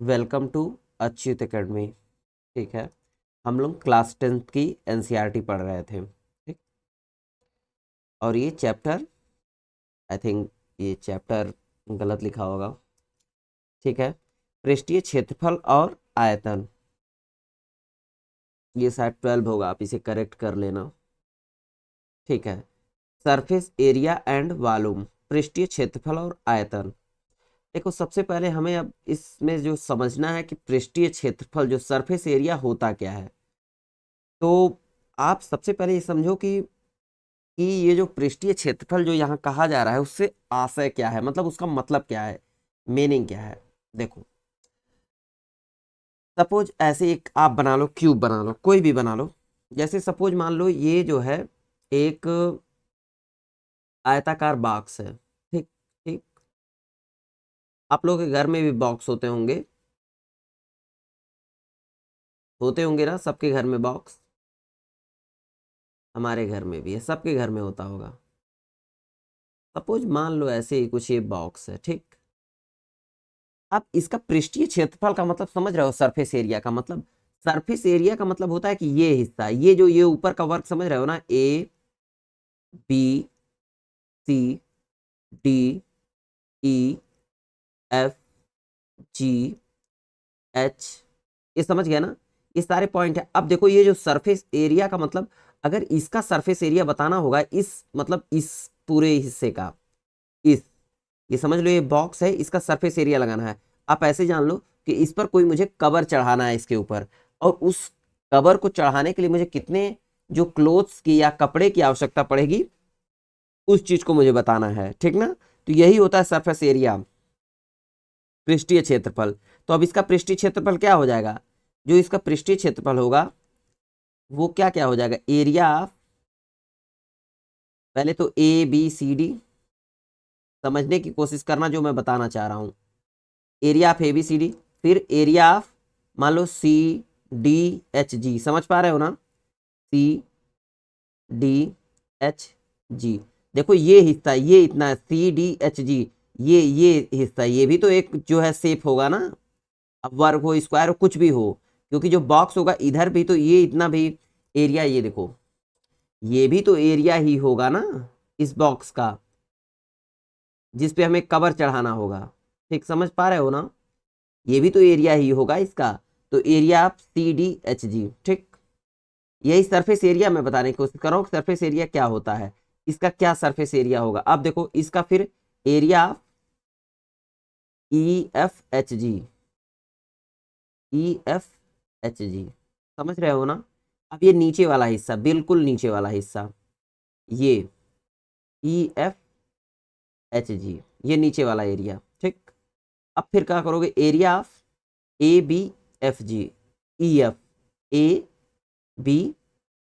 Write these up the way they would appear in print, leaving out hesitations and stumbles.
Welcome to Achyut academy. ठीक है, हम लोग क्लास 10th की एनसीईआरटी पढ़ रहे थे। ठीक, और ये चैप्टर, आई थिंक ये चैप्टर गलत लिखा होगा। ठीक है, पृष्ठीय क्षेत्रफल और आयतन, ये शायद 12 होगा, आप इसे करेक्ट कर लेना। ठीक है, सरफेस एरिया एंड वॉल्यूम, पृष्ठीय क्षेत्रफल और आयतन। देखो, सबसे पहले हमें अब इसमें जो समझना है कि पृष्ठीय क्षेत्रफल जो सरफेस एरिया होता क्या है। तो आप सबसे पहले ये समझो कि ये जो पृष्ठीय क्षेत्रफल जो यहाँ कहा जा रहा है उससे आशय क्या है, मतलब उसका मतलब क्या है, मीनिंग क्या है। देखो, सपोज ऐसे एक आप बना लो, क्यूब बना लो, कोई भी बना लो। जैसे सपोज मान लो ये जो है एक आयताकार बॉक्स है। ठीक ठीक, आप लोगों के घर में भी बॉक्स होते होंगे ना, सबके घर में बॉक्स। हमारे घर में भी है, सबके घर में होता होगा। सपोज मान लो ऐसे ही कुछ ये बॉक्स है। ठीक, आप इसका पृष्ठीय क्षेत्रफल का मतलब समझ रहे हो, सरफेस एरिया का मतलब। सरफेस एरिया का मतलब होता है कि ये हिस्सा, ये जो ये ऊपर का वर्ग समझ रहे हो ना, A B C D E F G H, ये समझ गया ना, ये सारे पॉइंट है। अब देखो, ये जो सरफेस एरिया का मतलब, अगर इसका सरफेस एरिया बताना होगा, इस मतलब इस पूरे हिस्से का, इस, ये समझ लो ये बॉक्स है, इसका सरफेस एरिया लगाना है। आप ऐसे जान लो कि इस पर कोई मुझे कवर चढ़ाना है इसके ऊपर, और उस कवर को चढ़ाने के लिए मुझे कितने जो क्लोथ्स की या कपड़े की आवश्यकता पड़ेगी, उस चीज को मुझे बताना है। ठीक ना, तो यही होता है सरफेस एरिया, पृष्ठीय क्षेत्रफल। तो अब इसका पृष्ठीय क्षेत्रफल क्या हो जाएगा, जो इसका पृष्ठीय क्षेत्रफल होगा वो क्या क्या हो जाएगा, एरिया, पहले तो ए बी सी डी समझने की कोशिश करना जो मैं बताना चाह रहा हूं। Area of A B C D, फिर एरिया ऑफ मान लो सी डी एच जी, समझ पा रहे हो ना, सी डी एच जी। देखो ये हिस्सा, ये इतना सी डी एच जी, ये हिस्सा, ये भी तो एक जो है शेप होगा ना, अब वर्ग हो, स्क्वायर हो, कुछ भी हो, क्योंकि जो बॉक्स होगा इधर भी तो ये इतना भी एरिया, ये देखो ये भी तो एरिया ही होगा ना इस बॉक्स का, जिस पे हमें कवर चढ़ाना होगा। ठीक, समझ पा रहे हो ना, ये भी तो एरिया ही होगा इसका। तो area of C D H G. ठीक, यही सरफेस एरिया मैं बताने की कोशिश कर रहा हूँ, सरफेस एरिया क्या होता है, इसका क्या सरफेस एरिया होगा। अब देखो इसका फिर area of E F H G, E F H G, समझ रहे हो ना। अब ये नीचे वाला हिस्सा, बिल्कुल नीचे वाला हिस्सा, ये ई एफ एच जी, ये नीचे वाला एरिया। ठीक, अब फिर क्या करोगे, area of A B F G, E F, A B,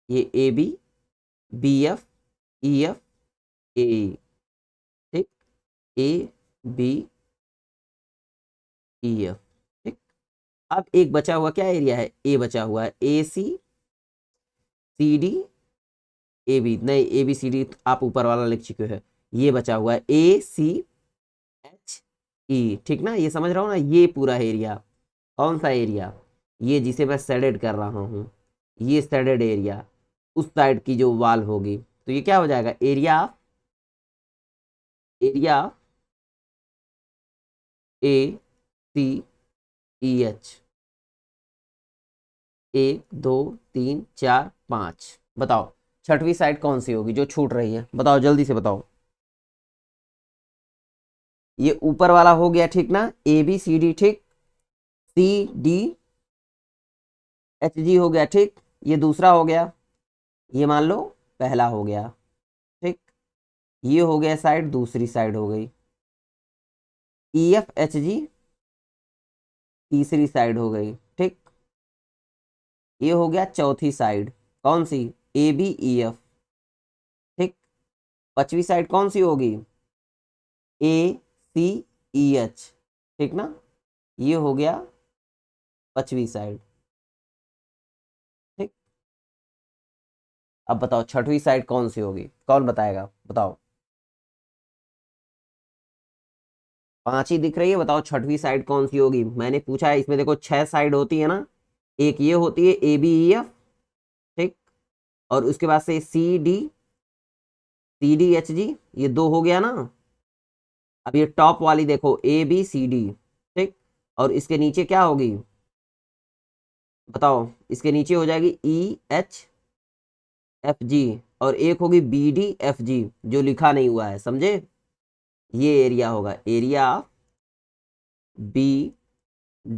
ये A B, B F, E F, A, ठीक, ए बी ई एफ। ठीक, अब एक बचा हुआ क्या एरिया है, ए बचा हुआ है, ए सी सी डी ए बी, नहीं ए बी सी डी आप ऊपर वाला लिख चुके हैं, ये बचा हुआ है ए सी एच ई। ठीक ना, ये समझ रहा हूँ ना, ये पूरा एरिया, कौन सा एरिया, ये जिसे मैं शेडेड कर रहा हूँ, ये शेडेड एरिया, उस साइड की जो वॉल होगी, तो ये क्या हो जाएगा, area A C E H, 1 2 3 4 5। बताओ छठवीं साइड कौन सी होगी जो छूट रही है, बताओ जल्दी से बताओ। ये ऊपर वाला हो गया, ठीक ना, ए बी सी डी, ठीक, सी डी एच जी हो गया। ठीक, ये दूसरा हो गया, ये मान लो पहला हो गया। ठीक, ये हो गया साइड, दूसरी साइड हो गई, ई एफ एच जी तीसरी साइड हो गई। ठीक, ये हो गया चौथी साइड, कौन सी, ए बी ई एफ। ठीक, पांचवी साइड कौन सी होगी, ए सी ई एच। ठीक ना, ये हो गया पांचवी साइड। ठीक, अब बताओ छठवीं साइड कौन सी होगी, कौन बताएगा, बताओ। 5 ही दिख रही है, बताओ छठवीं साइड कौन सी होगी। मैंने पूछा है, इसमें देखो 6 साइड होती है ना, एक ये होती है ABEF, ठीक, और उसके बाद से CDEHG, ये 2 हो गया ना। अब ये टॉप वाली देखो ABCD, ठीक, और इसके नीचे क्या होगी बताओ, इसके नीचे हो जाएगी EHFG, और एक होगी BDFG जो लिखा नहीं हुआ है, समझे। ये एरिया होगा, एरिया ऑफ BDFG,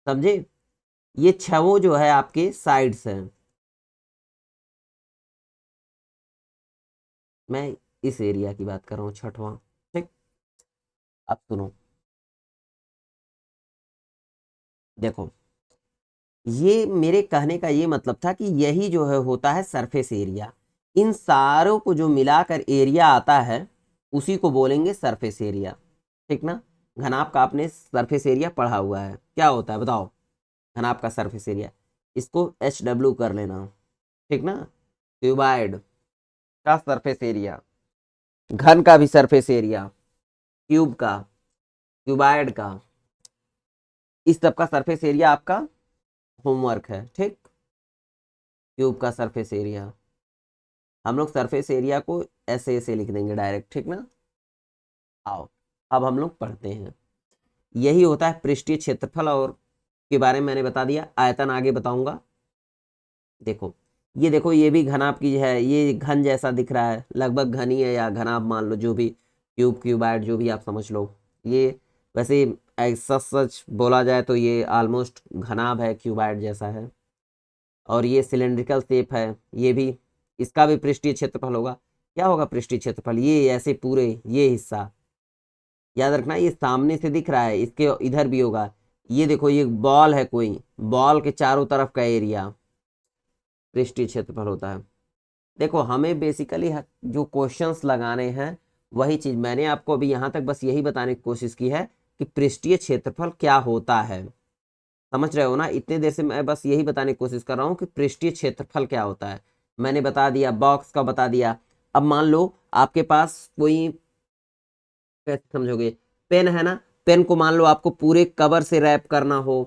समझे। ये छवो जो है आपके साइड्स हैं। मैं इस एरिया की बात कर रहा हूँ, छठवां, ठीक। अब सुनो, देखो ये मेरे कहने का ये मतलब था कि यही जो है होता है सरफेस एरिया। इन सारों को जो मिलाकर एरिया आता है उसी को बोलेंगे सरफेस एरिया, ठीक ना। घनाभ का आपने सरफेस एरिया पढ़ा हुआ है, क्या होता है बताओ, घनाभ का सरफेस एरिया, इसको HW कर लेना, ठीक ना। क्यूबाइड का सरफेस एरिया, घन का भी सरफेस एरिया, क्यूब का, क्यूबाइड का, इस सब का सरफेस एरिया आपका होमवर्क है, ठीक। क्यूब का सरफेस एरिया, हम लोग सरफेस एरिया को ऐसे लिख देंगे डायरेक्ट, ठीक ना। आओ अब हम लोग पढ़ते हैं, यही होता है पृष्ठीय क्षेत्रफल, और के बारे में मैंने बता दिया, आयतन आगे बताऊंगा। देखो ये भी घनाभ की है, ये घन जैसा दिख रहा है, लगभग घन ही है या घनाभ मान लो, जो भी क्यूब क्यूबाइड जो भी आप समझ लो। ये वैसे सच बोला जाए तो ये ऑलमोस्ट घनाभ है, क्यूबाइड जैसा है, और ये सिलेंड्रिकल शेप है, ये भी, इसका भी पृष्ठीय क्षेत्रफल होगा। क्या होगा पृष्ठीय क्षेत्रफल, ये ऐसे पूरे ये हिस्सा, याद रखना ये सामने से दिख रहा है, इसके इधर भी होगा। ये देखो ये बॉल है, कोई बॉल के चारों तरफ का एरिया पृष्ठीय क्षेत्रफल होता है। देखो हमें बेसिकली जो क्वेश्चंस लगाने हैं वही चीज मैंने आपको अभी यहाँ तक बस यही बताने की कोशिश की है कि पृष्ठीय क्षेत्रफल क्या होता है, समझ रहे हो ना। इतने देर से मैं बस यही बताने की कोशिश कर रहा हूँ कि पृष्ठीय क्षेत्रफल क्या होता है। मैंने बता दिया, बॉक्स का बता दिया। अब मान लो आपके पास कोई, कैसे समझोगे, पेन है ना, पेन को मान लो आपको पूरे कवर से रैप करना हो,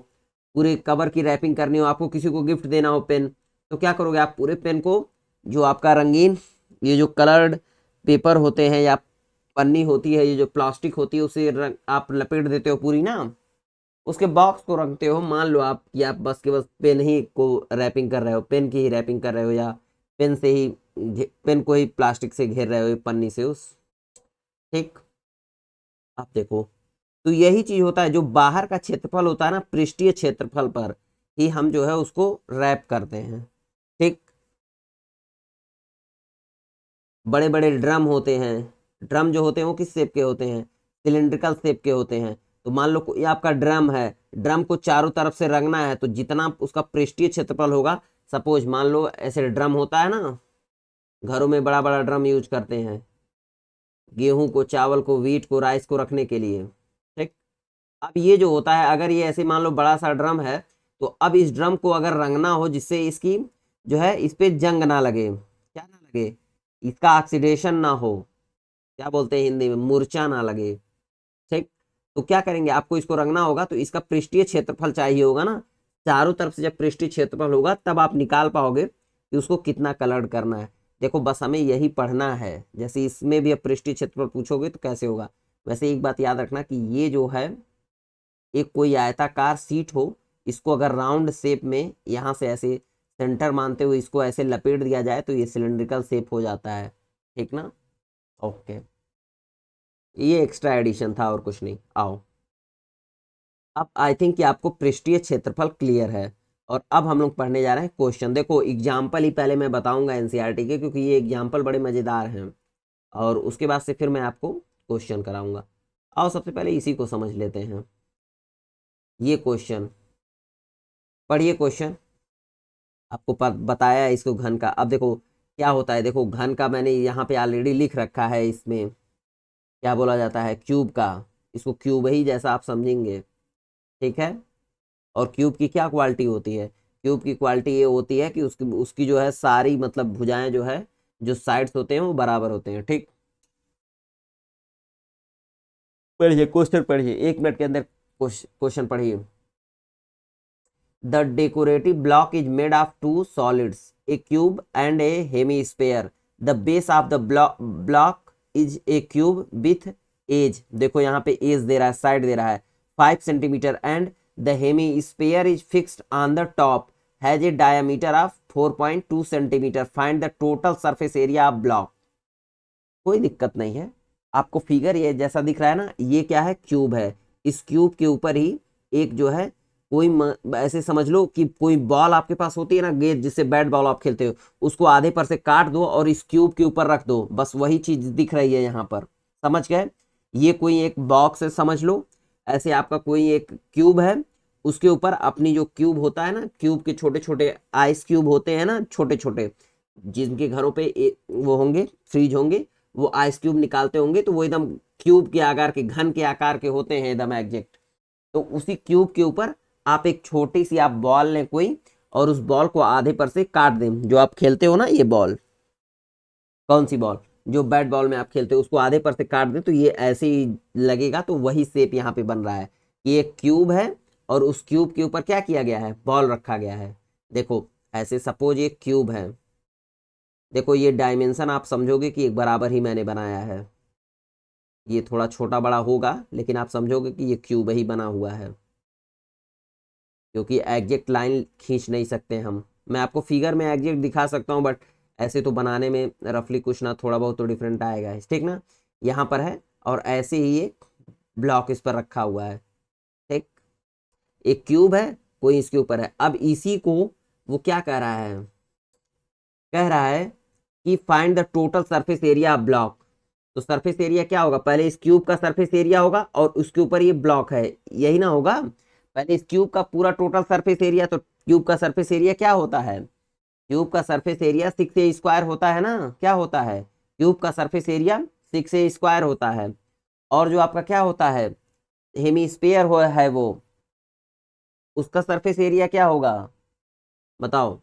पूरे कवर की रैपिंग करनी हो, आपको किसी को गिफ्ट देना हो पेन, तो क्या करोगे आप, पूरे पेन को, जो आपका रंगीन ये जो कलर्ड पेपर होते हैं या पन्नी होती है, ये जो प्लास्टिक होती है, उसे आप लपेट देते हो पूरी ना, उसके बॉक्स को रखते हो। मान लो आप कि आप बस के बस पेन ही को रैपिंग कर रहे हो, पेन की ही रैपिंग कर रहे हो, या पेन से ही पेन को ही प्लास्टिक से घेर रहे हो पन्नी से उस, ठीक। आप देखो तो यही चीज होता है, जो बाहर का क्षेत्रफल होता है ना, पृष्ठीय क्षेत्रफल पर ही हम जो है उसको रैप करते हैं, ठीक। बड़े बड़े ड्रम होते हैं, ड्रम जो होते हैं वो किस शेप के होते हैं, सिलिंड्रिकल शेप के होते हैं। तो मान लो ये आपका ड्रम है, ड्रम को चारों तरफ से रंगना है, तो जितना उसका पृष्ठीय क्षेत्रफल होगा, सपोज मान लो ऐसे ड्रम होता है ना, घरों में बड़ा बड़ा ड्रम यूज करते हैं, गेहूं को, चावल को, व्हीट को, राइस को रखने के लिए, ठीक। अब ये जो होता है, अगर ये ऐसे मान लो बड़ा सा ड्रम है, तो अब इस ड्रम को अगर रंगना हो जिससे इसकी जो है इस पे जंग ना लगे, क्या ना लगे, इसका ऑक्सीडेशन ना हो, क्या बोलते हैं हिंदी में, मूर्छा ना लगे, ठीक। तो क्या करेंगे, आपको इसको रंगना होगा तो इसका पृष्ठीय क्षेत्रफल चाहिए होगा ना, चारों तरफ से जब पृष्ठीय क्षेत्रफल होगा तब आप निकाल पाओगे कि उसको कितना कलर्ड करना है। देखो बस हमें यही पढ़ना है, जैसे इसमें भी अब पृष्ठीय क्षेत्रफल पूछोगे तो कैसे होगा। वैसे एक बात याद रखना कि ये जो है एक कोई आयताकार सीट हो, इसको अगर राउंड शेप में यहाँ से ऐसे सेंटर मानते हुए इसको ऐसे लपेट दिया जाए तो ये सिलेंड्रिकल शेप हो जाता है, ठीक ना। ओके, ये एक्स्ट्रा एडिशन था और कुछ नहीं। आओ अब आई थिंक कि आपको पृष्ठीय क्षेत्रफल क्लियर है, और अब हम लोग पढ़ने जा रहे हैं क्वेश्चन। देखो एग्जाम्पल ही पहले मैं बताऊंगा एनसीईआरटी के, क्योंकि ये एग्जाम्पल बड़े मज़ेदार हैं, और उसके बाद से फिर मैं आपको क्वेश्चन कराऊंगा। आओ सबसे पहले इसी को समझ लेते हैं, ये क्वेश्चन पढ़िए। क्वेश्चन आपको बताया है इसको घन का। अब देखो क्या होता है, देखो घन का मैंने यहाँ पे ऑलरेडी लिख रखा है, इसमें क्या बोला जाता है, क्यूब का, इसको क्यूब ही जैसा आप समझेंगे, ठीक है। और क्यूब की क्या क्वालिटी होती है, क्यूब की क्वालिटी ये होती है कि उसकी उसकी जो है सारी मतलब भुजाएं जो है, जो साइड्स होते हैं वो बराबर होते हैं, ठीक। पढ़िए क्वेश्चन पढ़िए, 1 मिनट के अंदर क्वेश्चन पढ़िए। The decorative block is made of 2 solids, a cube and a hemisphere. The base of the block is a cube with edge, देखो यहाँ पे एज दे रहा है, साइड दे रहा है 5 centimetre, and the hemisphere is fixed on the top, has a diameter of 4.2 centimetre, find the total surface area of block. कोई दिक्कत नहीं है, आपको फिगर ये जैसा दिख रहा है ना, ये क्या है, क्यूब है। इस क्यूब के ऊपर ही एक जो है कोई ऐसे समझ लो कि कोई बॉल आपके पास होती है ना, गेंद जिससे बैट बॉल आप खेलते हो, उसको आधे पर से काट दो और इस क्यूब के ऊपर रख दो, बस वही चीज दिख रही है यहाँ पर, समझ गए। ये कोई एक बॉक्स है समझ लो, ऐसे आपका कोई एक क्यूब है, उसके ऊपर अपनी जो क्यूब होता है ना, क्यूब के छोटे छोटे आइस क्यूब होते हैं ना, छोटे छोटे, जिनके घरों पे वो होंगे, फ्रीज होंगे, वो आइस क्यूब निकालते होंगे, तो वो एकदम क्यूब के आकार के, घन के आकार के होते हैं एकदम एग्जैक्ट। तो उसी क्यूब के ऊपर आप एक छोटी सी आप बॉल लें कोई, और उस बॉल को आधे पर से काट दें, जो आप खेलते हो ना ये बॉल, कौन सी बॉल, जो बैट बॉल में आप खेलते हो, उसको आधे पर से काट दें तो ये ऐसे ही लगेगा। तो वही शेप यहाँ पे बन रहा है, ये एक क्यूब है और उस क्यूब के ऊपर क्या किया गया है, बॉल रखा गया है। देखो ऐसे सपोज ये क्यूब है, देखो ये डायमेंशन आप समझोगे कि एक बराबर ही मैंने बनाया है, ये थोड़ा छोटा बड़ा होगा लेकिन आप समझोगे कि ये क्यूब ही बना हुआ है, क्योंकि एग्जैक्ट लाइन खींच नहीं सकते हम। मैं आपको फिगर में एग्जैक्ट दिखा सकता हूँ, बट ऐसे तो बनाने में रफली कुछ ना थोड़ा बहुत तो डिफरेंट आएगा, ठीक ना। यहाँ पर है और ऐसे ही एक ब्लॉक इस पर रखा हुआ है, ठीक, एक क्यूब है कोई इसके ऊपर है। अब इसी को वो क्या कह रहा है, कह रहा है कि find the total surface area of block. तो सरफेस एरिया क्या होगा, पहले इस क्यूब का सरफेस एरिया होगा और उसके ऊपर ये ब्लॉक है, यही ना होगा। पहले इस क्यूब का पूरा टोटल सरफेस एरिया, तो क्यूब का सरफेस एरिया क्या होता है, क्यूब का सरफेस एरिया 6a² होता है ना, क्या होता है, क्यूब का सरफेस एरिया 6a² होता है। और जो आपका क्या होता है, हेमीस्फीयर है वो, उसका सरफेस एरिया क्या होगा, बताओ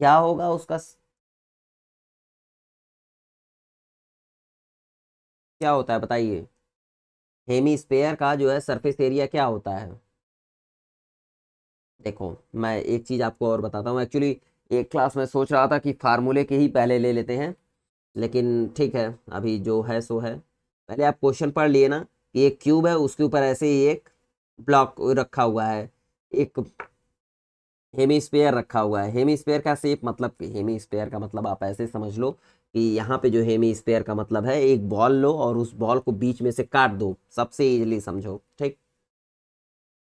क्या होगा उसका, क्या होता है बताइए, हेमीस्फीयर का जो है सरफेस एरिया क्या होता है। देखो मैं एक चीज आपको और बताता हूँ, एक्चुअली एक क्लास में सोच रहा था कि फार्मूले के ही पहले ले लेते हैं, लेकिन ठीक है अभी जो है सो है। पहले आप क्वेश्चन पढ़ लिए ना कि एक क्यूब है, उसके ऊपर ऐसे ही एक ब्लॉक रखा हुआ है, एक हेमीस्फीयर रखा हुआ है। हेमीस्फीयर का शेप मतलब, हेमीस्फीयर का मतलब आप ऐसे समझ लो कि यहाँ पे जो हेमीस्फीयर का मतलब है, एक बॉल लो और उस बॉल को बीच में से काट दो, सबसे इजीली समझो, ठीक।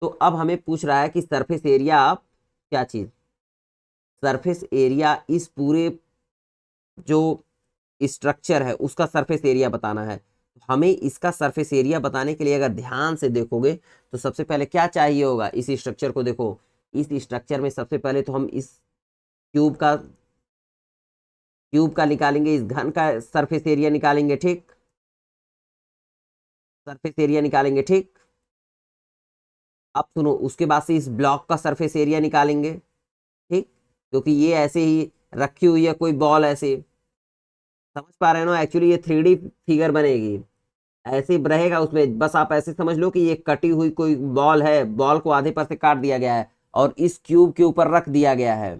तो अब हमें पूछ रहा है कि सरफेस एरिया आप क्या चीज, सरफेस एरिया इस पूरे जो स्ट्रक्चर है उसका सरफेस एरिया बताना है। हमें इसका सरफेस एरिया बताने के लिए अगर ध्यान से देखोगे तो सबसे पहले क्या चाहिए होगा, इस स्ट्रक्चर को देखो, इस स्ट्रक्चर में सबसे पहले तो हम इस क्यूब का निकालेंगे, इस घन का सरफेस एरिया निकालेंगे, ठीक, सरफेस एरिया निकालेंगे, ठीक। अब सुनो, उसके बाद से इस ब्लॉक का सरफेस एरिया निकालेंगे, ठीक, क्योंकि ये ऐसे ही रखी हुई है कोई बॉल ऐसे, समझ पा रहे हो ना, एक्चुअली ये 3D फिगर बनेगी, ऐसे ही रहेगा उसमें, बस आप ऐसे समझ लो कि ये कटी हुई कोई बॉल है, बॉल को आधे पर से काट दिया गया है और इस क्यूब के ऊपर रख दिया गया है,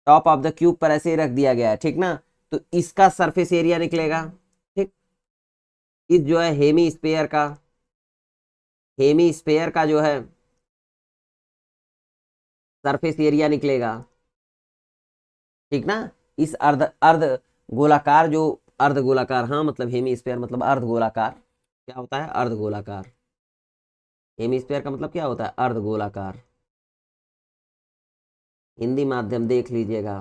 टॉप ऑफ द क्यूब पर ऐसे ही रख दिया गया है, ठीक ना। तो इसका सरफेस एरिया निकलेगा, ठीक। इस जो है हेमी स्पेयर का जो है सरफेस एरिया निकलेगा, ठीक ना। इस अर्ध अर्ध गोलाकार जो, अर्ध गोलाकार, हाँ मतलब हेमी स्पेयर मतलब अर्ध गोलाकार, क्या होता है, अर्ध गोलाकार। हेमी स्पेयर का मतलब क्या होता है, अर्ध गोलाकार, हिंदी माध्यम देख लीजिएगा,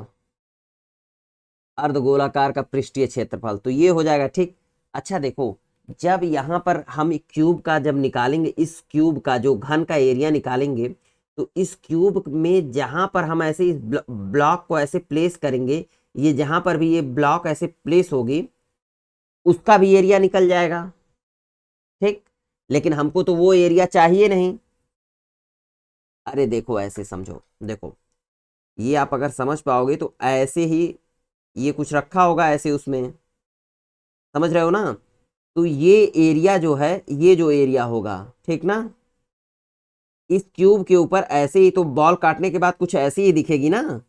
अर्धगोलाकार का पृष्ठीय क्षेत्रफल, तो ये हो जाएगा, ठीक। अच्छा देखो, जब यहाँ पर हम क्यूब का जब निकालेंगे, इस क्यूब का जो घन का एरिया निकालेंगे, तो इस क्यूब में जहां पर हम ऐसे इस ब्लॉक को ऐसे प्लेस करेंगे, ये जहां पर भी ये ब्लॉक ऐसे प्लेस होगी उसका भी एरिया निकल जाएगा, ठीक। लेकिन हमको तो वो एरिया चाहिए नहीं। अरे देखो ऐसे समझो, देखो ये आप अगर समझ पाओगे तो ऐसे ही ये कुछ रखा होगा ऐसे उसमें, समझ रहे हो ना, तो ये एरिया जो है, ये जो एरिया होगा, ठीक ना, इस क्यूब के ऊपर ऐसे ही, तो बॉल काटने के बाद कुछ ऐसी ही दिखेगी ना,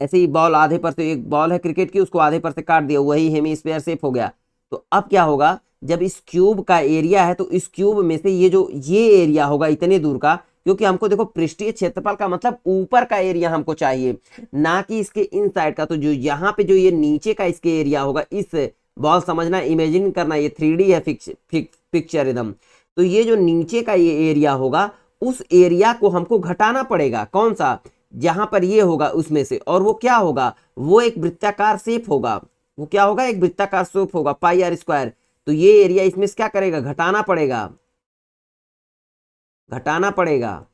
ऐसे ही बॉल आधे पर से, एक बॉल है क्रिकेट की, उसको आधे पर से काट दिया, वही हेमीस्फीयर शेप हो गया। तो अब क्या होगा, जब इस क्यूब का एरिया है तो इस क्यूब में से ये जो ये एरिया होगा इतने दूर का, क्योंकि हमको देखो पृष्ठीय क्षेत्रफल का मतलब ऊपर का एरिया हमको चाहिए, ना कि इसके इन साइड का। तो जो यहाँ पे जो ये नीचे का इसके एरिया होगा, इस बॉल समझना, इमेजिन करना, ये 3D है पिक्चर एकदम। तो ये जो नीचे का ये एरिया होगा, उस एरिया को हमको घटाना पड़ेगा। कौन सा, जहां पर ये होगा उसमें से, और वो क्या होगा, वो एक वृत्ताकार शेप होगा। वो क्या होगा, एक वृत्ताकार शेप होगा, पाई आर स्क्वायर। तो ये एरिया इसमें से क्या करेगा, घटाना पड़ेगा, घटाना पड़ेगा।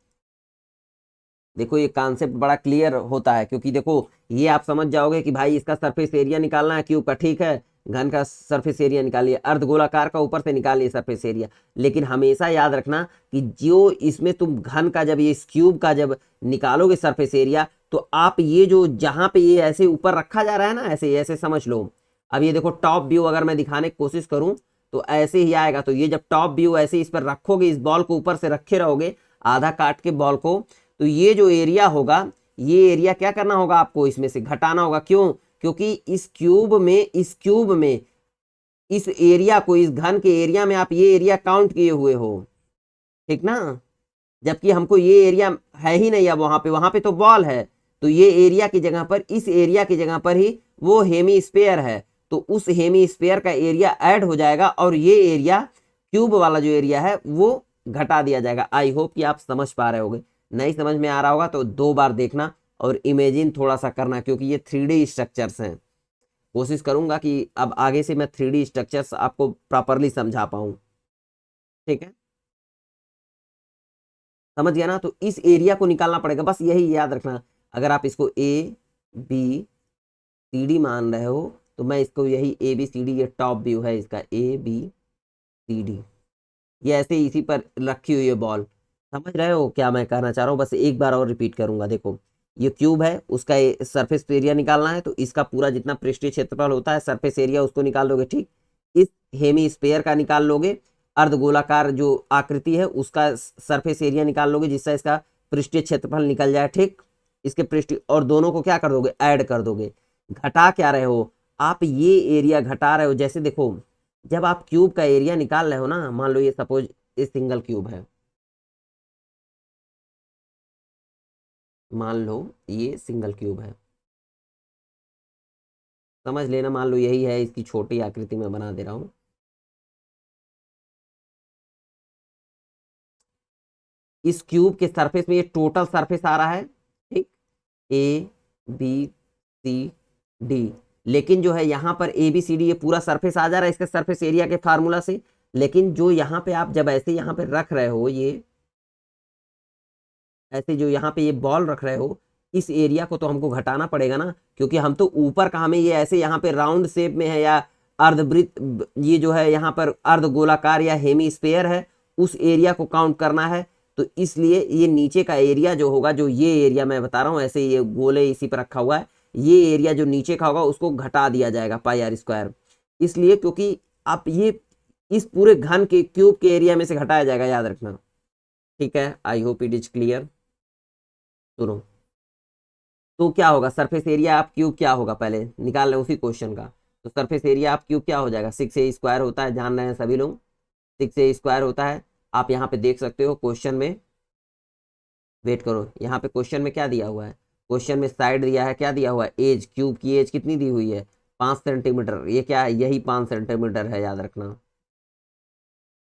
देखो ये कॉन्सेप्ट बड़ा क्लियर होता है, क्योंकि देखो ये आप समझ जाओगे कि भाई इसका सरफेस एरिया निकालना है क्यूब का, ठीक है, घन का सरफेस एरिया निकालिए, अर्धगोलाकार का ऊपर से निकालिए सरफेस एरिया। लेकिन हमेशा याद रखना कि जो इसमें तुम घन का, जब ये इस क्यूब का जब निकालोगे सरफेस एरिया, तो आप ये जो जहां पे ये ऐसे ऊपर रखा जा रहा है ना, ऐसे ऐसे समझ लो। अब ये देखो टॉप व्यू अगर मैं दिखाने की कोशिश करूं तो ऐसे ही आएगा। तो ये जब टॉप व्यू ऐसे इस पर रखोगे, इस बॉल को ऊपर से रखे रहोगे आधा काट के बॉल को, तो ये जो एरिया होगा, ये एरिया क्या करना होगा आपको, इसमें से घटाना होगा। क्यों, क्योंकि इस क्यूब में इस एरिया को, इस घन के एरिया में आप ये एरिया काउंट किए हुए हो, ठीक ना, जबकि हमको ये एरिया है ही नहीं। अब वहां पे तो बॉल है, तो ये एरिया की जगह पर, इस एरिया की जगह पर ही वो हेमी स्पेयर है, तो उस हेमी स्पेयर का एरिया ऐड हो जाएगा, और ये एरिया क्यूब वाला जो एरिया है वो घटा दिया जाएगा। आई होप कि आप समझ पा रहे होगे। नहीं समझ में आ रहा होगा तो 2 बार देखना और इमेजिन थोड़ा सा करना, क्योंकि ये 3D स्ट्रक्चर्स हैं। कोशिश करूंगा कि अब आगे से मैं 3D स्ट्रक्चर्स आपको प्रॉपरली समझा पाऊं, ठीक है, समझ गया ना। तो इस एरिया को निकालना पड़ेगा, बस यही याद रखना। अगर आप इसको ABCD मान रहे हो, तो मैं इसको यही ABCD, ये टॉप व्यू है इसका, ABCD, ये ऐसे इसी पर रखी हुई है बॉल। समझ रहे हो क्या मैं कहना चाह रहा हूँ, बस एक बार और रिपीट करूंगा। देखो ये क्यूब है, उसका सरफेस एरिया निकालना है, तो इसका पूरा जितना पृष्ठीय क्षेत्रफल होता है, सरफेस एरिया उसको निकाल लोगे, ठीक। इस हेमी स्पेयर का निकाल लोगे, अर्धगोलाकार जो आकृति है उसका सरफेस एरिया निकाल लोगे, जिससे इसका पृष्ठीय क्षेत्रफल निकल जाए, ठीक। इसके पृष्ठ और दोनों को क्या कर दोगे, ऐड कर दोगे। घटा क्या रहे हो आप, ये एरिया घटा रहे हो। जैसे देखो जब आप क्यूब का एरिया निकाल रहे हो ना, मान लो ये सपोज ये सिंगल क्यूब है, मान लो ये सिंगल क्यूब है, समझ लेना, मान लो यही है, इसकी छोटी आकृति में बना दे रहा हूं। इस क्यूब के सरफेस में ये टोटल सरफेस आ रहा है, ठीक, ABCD। लेकिन जो है यहाँ पर ABCD ये पूरा सरफेस आ जा रहा है इसके सरफेस एरिया के फार्मूला से। लेकिन जो यहाँ पे आप जब ऐसे यहाँ पे रख रहे हो, ये ऐसे जो यहाँ पे ये बॉल रख रहे हो, इस एरिया को तो हमको घटाना पड़ेगा ना, क्योंकि हम तो ऊपर का, हमें ये ऐसे यहाँ पे राउंड शेप में है या अर्धवृत्त, ये जो है यहाँ पर अर्ध गोलाकार या हेमी स्पेयर है, उस एरिया को काउंट करना है। तो इसलिए ये नीचे का एरिया जो होगा, जो ये एरिया मैं बता रहा हूँ, ऐसे ये गोले इसी पर रखा हुआ है, ये एरिया जो नीचे का होगा उसको घटा दिया जाएगा पाई आर स्क्वायर। इसलिए क्योंकि आप ये इस पूरे घन के क्यूब के एरिया में से घटाया जाएगा, याद रखना, ठीक है। I hope it is clear. सुनो, तो क्या होगा, सरफेस एरिया आप क्यूब क्या होगा पहले निकाल रहे उसी क्वेश्चन का। तो सरफेस एरिया आप क्यूब क्या हो जाएगा, 6A स्क्वायर होता है, जान रहे हैं सभी लोग, 6A स्क्वायर होता है। आप यहाँ पे देख सकते हो क्वेश्चन में, वेट करो, यहाँ पे क्वेश्चन में क्या दिया हुआ है, क्वेश्चन में साइड दिया है, क्या दिया हुआ है, एज, क्यूब की एज कितनी दी हुई है, 5 सेंटीमीटर। ये क्या है, यही 5 सेंटीमीटर है, याद रखना,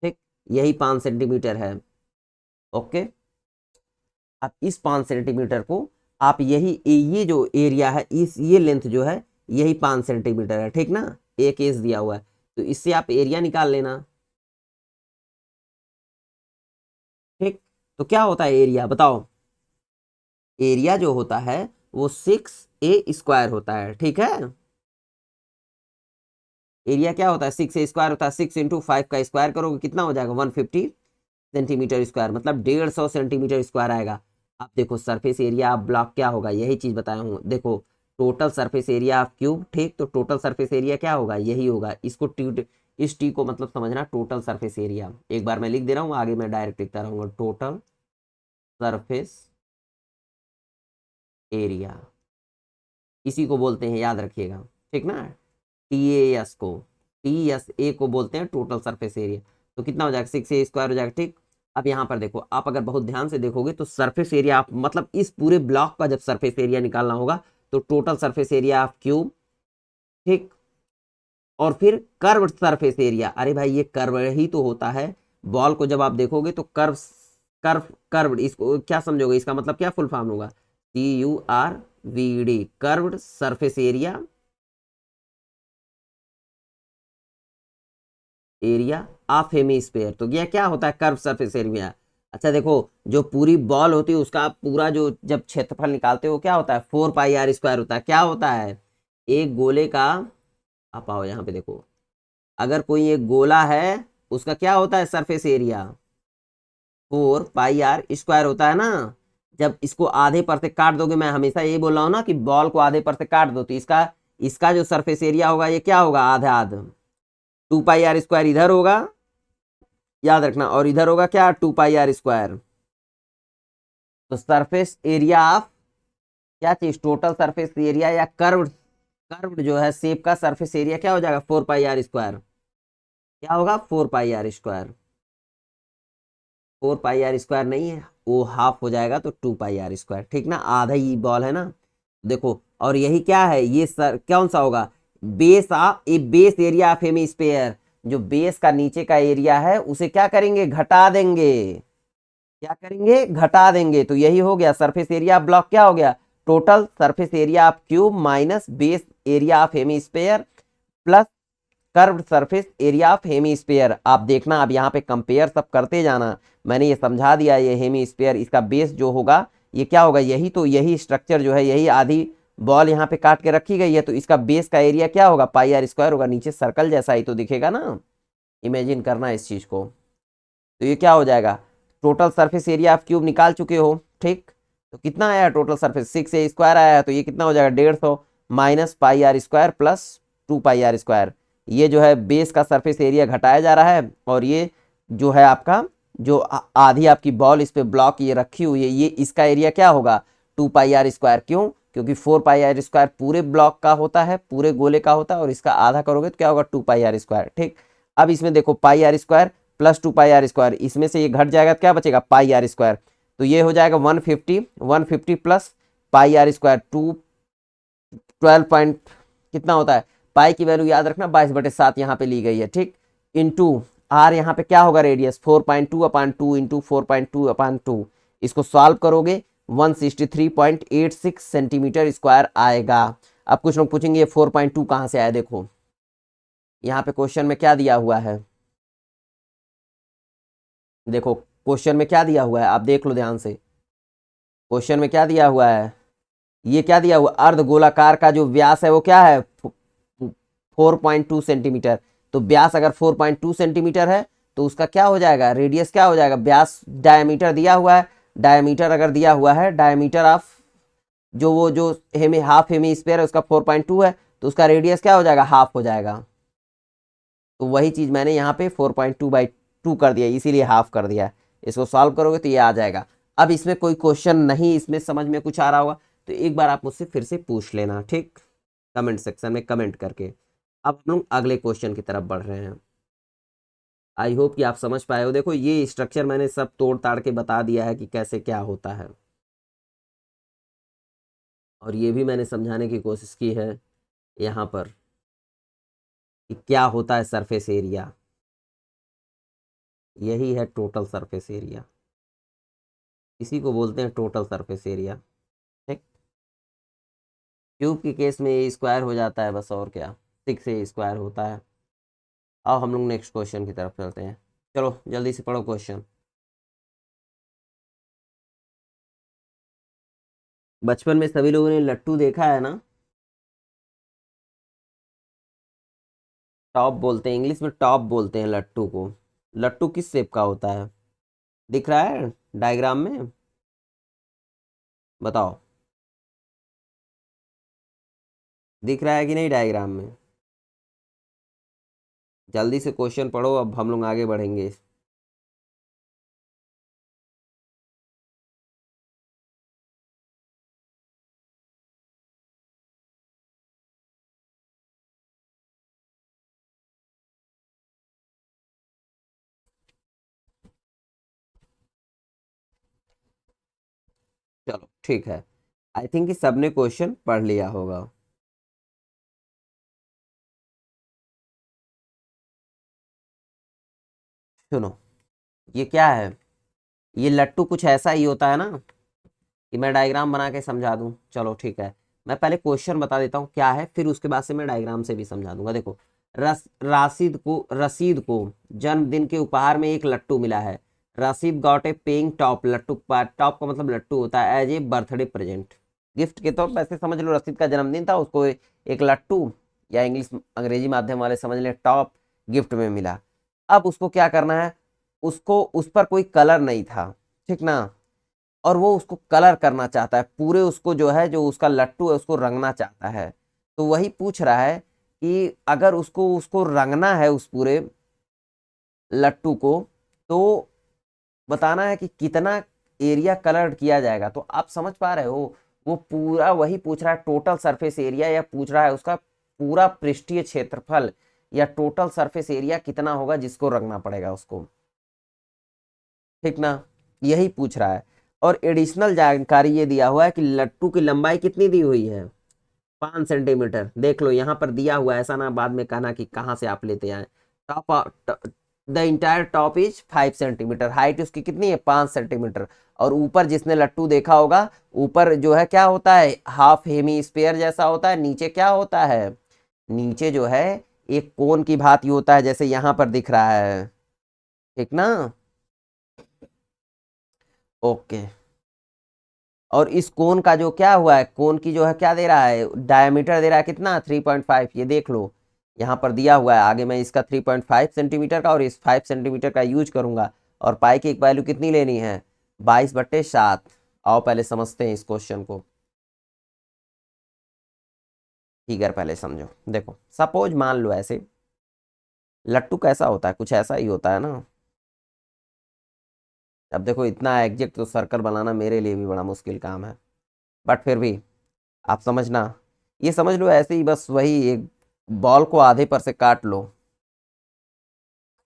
ठीक, यही 5 सेंटीमीटर है, ओके। अब इस 5 सेंटीमीटर को आप यही, ये जो एरिया है, इस ये लेंथ जो है यही 5 सेंटीमीटर है, ठीक ना, एक एज दिया हुआ है, तो इससे आप एरिया निकाल लेना, ठीक। तो क्या होता है एरिया, बताओ, एरिया जो होता है वो 6A स्क्वायर होता है, ठीक है। एरिया क्या होता है, 6A स्क्वायर होता है। 6 × 5 का स्क्वायर करोगे कितना हो जाएगा, 150 सेंटीमीटर स्क्वायर, मतलब 150 सेंटीमीटर स्क्वायर आएगा। अब देखो सरफेस एरिया ऑफ ब्लॉक क्या होगा, यही चीज बताया हूँ। देखो total surface area of cube, ठीक, तो टोटल सरफेस एरिया क्या होगा, यही होगा। इसको इस टी को मतलब समझना टोटल सरफेस एरिया। एक बार मैं लिख दे रहा हूँ, आगे मैं डायरेक्ट लिखता रहूँगा, टोटल सरफेस एरिया, इसी को बोलते हैं, याद रखिएगा, ठीक ना, टी एस को, टी एस ए को बोलते हैं टोटल सरफेस एरिया। तो कितना हो जाएगा, 6a² हो जाएगा, ठीक। अब यहाँ पर देखो, आप अगर बहुत ध्यान से देखोगे तो सरफेस एरिया आप मतलब इस पूरे ब्लॉक का जब सरफेस एरिया निकालना होगा तो total surface area of cube, ठीक, और फिर कर्व सरफेस एरिया, अरे भाई ये कर्व ही तो होता है, बॉल को जब आप देखोगे तो कर्व, कर्व कर्व्ड, इसको क्या समझोगे, इसका मतलब क्या फुल फॉर्म होगा, CURVD, curved surface area, area of hemisphere. तो यह क्या होता है, कर्व सरफेस एरिया। अच्छा देखो, जो पूरी बॉल होती है उसका पूरा जो जब क्षेत्रफल निकालते हो क्या होता है, 4πr² होता है। क्या होता है, एक गोले का, आप आओ यहाँ पे देखो, अगर कोई एक गोला है उसका क्या होता है सरफेस एरिया, 4πr² होता है ना। जब इसको आधे पर से काट दोगे, मैं हमेशा यही बोल रहा हूँ ना कि बॉल को आधे पर से काट दो तो इसका इसका जो सरफेस एरिया होगा ये क्या होगा, आधा आध, 2πr² इधर होगा, याद रखना, और इधर होगा क्या, 2πr²। तो सरफेस एरिया ऑफ क्या चीज, टोटल सरफेस एरिया या कर्व, कर्व जो है शेप का सरफेस एरिया क्या हो जाएगा, 4πr²। क्या होगा, 4πr²। 4πr² नहीं है, वो हाफ हो जाएगा तो 2πr², ठीक ना, आधा ही बॉल है ना। देखो, और यही क्या है, ये सर कौन सा होगा, base of A base area of hemisphere, जो बेस का नीचे का एरिया है उसे क्या करेंगे, घटा देंगे, क्या करेंगे, घटा देंगे। तो यही हो गया सरफेस एरिया ब्लॉक, क्या हो गया, total surface area of cube minus base area of hemisphere plus curved surface area of hemisphere. आप देखना, अब यहाँ पे कंपेयर सब करते जाना, मैंने ये समझा दिया, ये हेमीस्फेयर इसका बेस जो होगा ये क्या होगा, यही तो, यही स्ट्रक्चर जो है, यही आधी बॉल यहाँ पे काट के रखी गई है, तो इसका बेस का एरिया क्या होगा, πr² होगा, नीचे सर्कल जैसा ही तो दिखेगा ना, इमेजिन करना इस चीज को। तो ये क्या हो जाएगा, टोटल सरफेस एरिया आप क्यूब निकाल चुके हो, ठीक। तो कितना आया टोटल सरफेस, 6a² आया है, तो ये कितना हो जाएगा, 150 माइनस πr² प्लस 2πr²। ये जो है बेस का सरफेस एरिया घटाया जा रहा है, और ये जो है आपका जो आधी आपकी बॉल इस पे ब्लॉक ये रखी हुई है, ये इसका एरिया क्या होगा, 2πr²। क्यों, क्योंकि 4πr² पूरे ब्लॉक का होता है, पूरे गोले का होता है, और इसका आधा करोगे तो क्या होगा, 2πr², ठीक। अब इसमें देखो πr² प्लस 2πr², इसमें से ये घट जाएगा तो क्या बचेगा, πr²। तो ये हो जाएगा 150 प्लस πr², 12 पॉइंट कितना होता है, पाई की वैल्यू याद रखना 22/7 यहाँ पे ली गई है, ठीक। इंटू आर यहाँ पे क्या होगा, रेडियस 4.2/2 इंटू 4.2/2, इसको सॉल्व करोगे 163.86 सेंटीमीटर स्क्वायर आएगा। अब कुछ लोग पूछेंगे ये 4.2 कहाँ से आया, देखो यहाँ पे क्वेश्चन में क्या दिया हुआ है, देखो क्वेश्चन में क्या दिया हुआ है, आप देख लो ध्यान से, क्वेश्चन में क्या दिया हुआ है, ये क्या दिया हुआ, अर्ध गोलाकार का जो व्यास है वो क्या है, 4.2 सेंटीमीटर। तो व्यास अगर 4.2 सेंटीमीटर है तो उसका क्या हो जाएगा, रेडियस क्या हो जाएगा, व्यास डायमीटर दिया हुआ है, डायमीटर अगर दिया हुआ है, डायमीटर ऑफ जो वो जो हाफ हेमी स्पेयर है उसका 4.2 है, तो उसका रेडियस क्या हो जाएगा, हाफ हो जाएगा। तो वही चीज मैंने यहाँ पे 4.2/2 कर दिया, इसीलिए हाफ कर दिया। इसको सॉल्व करोगे तो ये आ जाएगा। अब इसमें कोई क्वेश्चन नहीं, इसमें समझ में कुछ आ रहा होगा तो एक बार आप मुझसे फिर से पूछ लेना, ठीक, कमेंट सेक्शन में कमेंट करके। अब हम लोग अगले क्वेश्चन की तरफ बढ़ रहे हैं। आई होप कि आप समझ पाए हो। देखो ये स्ट्रक्चर मैंने सब तोड़ ताड़ के बता दिया है कि कैसे क्या होता है, और ये भी मैंने समझाने की कोशिश की है यहाँ पर कि क्या होता है सरफेस एरिया। यही है टोटल सरफेस एरिया, इसी को बोलते हैं टोटल सरफेस एरिया, ठीक। क्यूब के केस में ए स्क्वायर हो जाता है बस, और क्या, 6a² होता है। अब हम लोग नेक्स्ट क्वेश्चन की तरफ चलते हैं, चलो जल्दी से पढ़ो क्वेश्चन। बचपन में सभी लोगों ने लट्टू देखा है ना, टॉप बोलते हैं, इंग्लिश में टॉप बोलते हैं लट्टू को। लट्टू किस शेप का होता है, दिख रहा है डायग्राम में, बताओ, दिख रहा है कि नहीं डायग्राम में। जल्दी से क्वेश्चन पढ़ो, अब हम लोग आगे बढ़ेंगे। चलो ठीक है, आई थिंक कि सबने क्वेश्चन पढ़ लिया होगा। सुनो, ये क्या है, ये लट्टू कुछ ऐसा ही होता है ना, कि मैं डायग्राम बना के समझा दूं। चलो ठीक है, मैं पहले क्वेश्चन बता देता हूँ क्या है, फिर उसके बाद से मैं डायग्राम से भी समझा दूंगा। देखो, रसीद को जन्मदिन के उपहार में एक लट्टू मिला है। Rasheed got a paying top, लट्टू टॉप का मतलब लट्टू होता है, as a birthday present, gift के तौर पर। ऐसे समझ लो रसीद का जन्मदिन था, उसको एक लट्टू, या इंग्लिश अंग्रेजी माध्यम वाले समझ लें टॉप, गिफ्ट में मिला। अब उसको क्या करना है, उसको उस पर कोई कलर नहीं था, ठीक ना, और वो उसको कलर करना चाहता है, पूरे उसको जो है, जो उसका लट्टू है उसको रंगना चाहता है। तो वही पूछ रहा है कि अगर उसको उसको रंगना है उस पूरे लट्टू को, तो बताना है कि कितना एरिया कलर किया जाएगा। तो आप समझ पा रहे हो, वो पूरा वही पूछ रहा है टोटल सरफेस एरिया, या पूछ रहा है उसका पूरा पृष्ठीय क्षेत्रफल, या टोटल सरफेस एरिया कितना होगा जिसको रंगना पड़ेगा उसको, ठीक ना, यही पूछ रहा है। और एडिशनल जानकारी ये दिया हुआ है कि लट्टू की लंबाई कितनी दी हुई है, 5 सेंटीमीटर। देख लो यहाँ पर दिया हुआ है, ऐसा ना बाद में कहना कि कहाँ से आप लेते आए। Top, the entire top is 5 centimetre, height उसकी कितनी है, 5 सेंटीमीटर। और ऊपर जिसने लट्टू देखा होगा, ऊपर जो है क्या होता है, हाफ हेमी स्पेयर जैसा होता है, नीचे क्या होता है, नीचे जो है एक कोन की भांति होता है, जैसे यहाँ पर दिख रहा है, ठीक ना। ओके, और इस कोन का जो क्या हुआ है, कोन की जो है क्या दे रहा है, डायमीटर दे रहा है कितना, 3.5। ये देख लो यहाँ पर दिया हुआ है, आगे मैं इसका 3.5 सेंटीमीटर का और इस 5 सेंटीमीटर का यूज करूंगा। और पाई की एक वैल्यू कितनी लेनी है, 22/7। आओ पहले समझते हैं इस क्वेश्चन को, फिगर पहले समझो। देखो सपोज मान लो ऐसे, लट्टू कैसा होता है, कुछ ऐसा ही होता है ना। अब देखो इतना एग्जैक्ट तो सर्कल बनाना मेरे लिए भी बड़ा मुश्किल काम है, बट फिर भी आप समझना, ये समझ लो ऐसे ही, बस वही एक बॉल को आधे पर से काट लो,